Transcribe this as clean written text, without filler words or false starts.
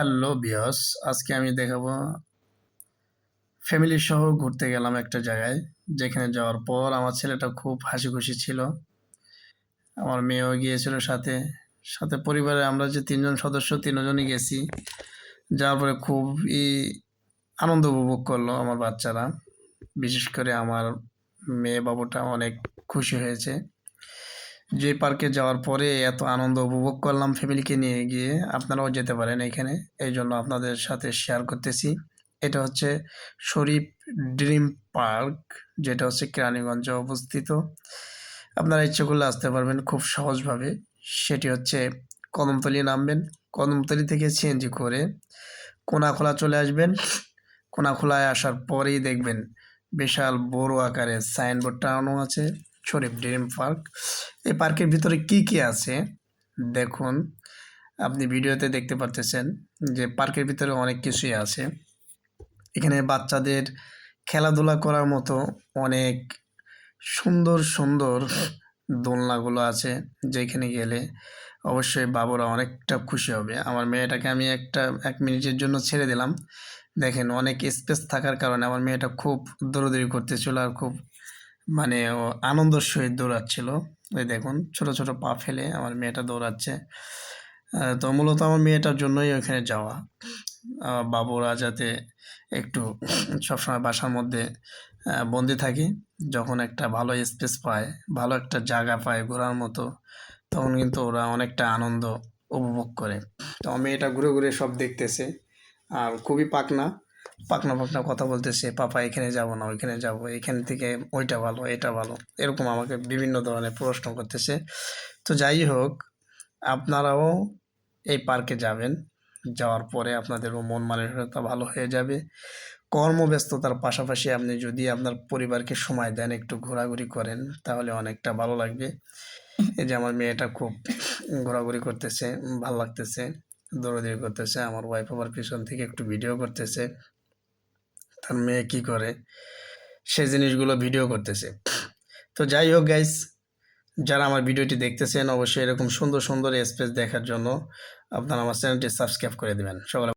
Hello viewers, আজকে আমি দেখাবো ফ্যামিলি সহ ঘুরতে গেলাম একটা জায়গায়, যেখানে যাওয়ার পর আমার ছেলেটা খুব হাসি খুশি ছিল। আমার মেয়েও গিয়েছিল সাথে। সাথে পরিবারে আমরা যে ৩ জন সদস্য ৩ জনই গেছি। যাওয়ার পরে খুবই আনন্দ উপভোগ করলো আমার বাচ্চারা। বিশেষ করে আমার মেয়ে বাবুটা অনেক খুশি হয়েছে। যে পার্কে যাওয়ার পরে এত আনন্দ উপভোগ করলাম ফ্যামিলিকে নিয়ে গিয়ে, আপনারাও যেতে পারেন এখানে। এই জন্য আপনাদের সাথে শেয়ার করতেছি। এটা হচ্ছে শরীফ ড্রিম পার্ক, যেটা হচ্ছে কেরানীগঞ্জে অবস্থিত। আপনারা ইচ্ছে করলে আসতে পারবেন খুব সহজভাবে। সেটি হচ্ছে কদমতলী নামবেন, কদমতলী থেকে সিএনজি করে কোনাখোলা চলে আসবেন। কোনাখোলায় আসার পরেই দেখবেন বিশাল বড় আকারের সাইনবোর্ড টানানো আছে, শরীফ ড্রিম পার্ক। এই পার্কের ভিতরে কি কি আছে দেখুন। আপনি ভিডিওতে দেখতে পারতেছেন যে পার্কের ভিতরে অনেক কিছুই আছে। এখানে বাচ্চাদের খেলাধুলা করার মতো অনেক সুন্দর সুন্দর দোলনাগুলো আছে, যেখানে গেলে অবশ্যই বাবুরা অনেকটা খুশি হবে। আমার মেয়েটাকে আমি 1 মিনিটের জন্য ছেড়ে দিলাম। দেখেন, অনেক স্পেস থাকার কারণে আমার মেয়েটা খুব দৌড়াদৌড়ি করতেছিল আর খুব মানে ও আনন্দের সহিত দৌড়াচ্ছিল। ওই দেখুন, ছোট ছোট পা ফেলে আমার মেয়েটা দৌড়াচ্ছে। তো মূলত আমার মেয়েটার জন্যই ওখানে যাওয়া। বাবুরা যাতে একটু সবসময় বাসার মধ্যে বন্দি থাকে, যখন একটা ভালো স্পেস পায়, ভালো একটা জায়গা পায় ঘোরার মতো, তখন কিন্তু ওরা অনেকটা আনন্দ উপভোগ করে। তো আমার মেয়েটা ঘুরে ঘুরে সব দেখতেছে আর খুবই পাকনা পাকনা পাকনা কথা বলতেছে, পাপা এখানে যাব না, ওইখানে যাব, এখান থেকে ওইটা ভালো, এটা ভালো, এরকম আমাকে বিভিন্ন ধরনের প্রশ্ন করতেছে। তো যাই হোক, আপনারাও এই পার্কে যাবেন। যাওয়ার পরে আপনাদেরও মন মানসিকতা ভালো হয়ে যাবে। কর্মব্যস্ততার পাশাপাশি আপনি যদি আপনার পরিবারকে সময় দেন, একটু ঘোরাঘুরি করেন, তাহলে অনেকটা ভালো লাগবে। এই যে আমার মেয়েটা খুব ঘোরাঘুরি করতেছে, ভালো লাগতেছে, দৌড়াদৌড়ি করতেছে। আমার ওয়াইফ আবার পিছন থেকে একটু ভিডিও করতেছে, তার মেয়ে কী করে সেই জিনিসগুলো ভিডিও করতেছে। তো যাই হোক গাইস, যারা আমার ভিডিওটি দেখতেছেন অবশ্যই এরকম সুন্দর সুন্দর স্পেস দেখার জন্য আপনারা আমার চ্যানেলটি সাবস্ক্রাইব করে দেবেন। সকলে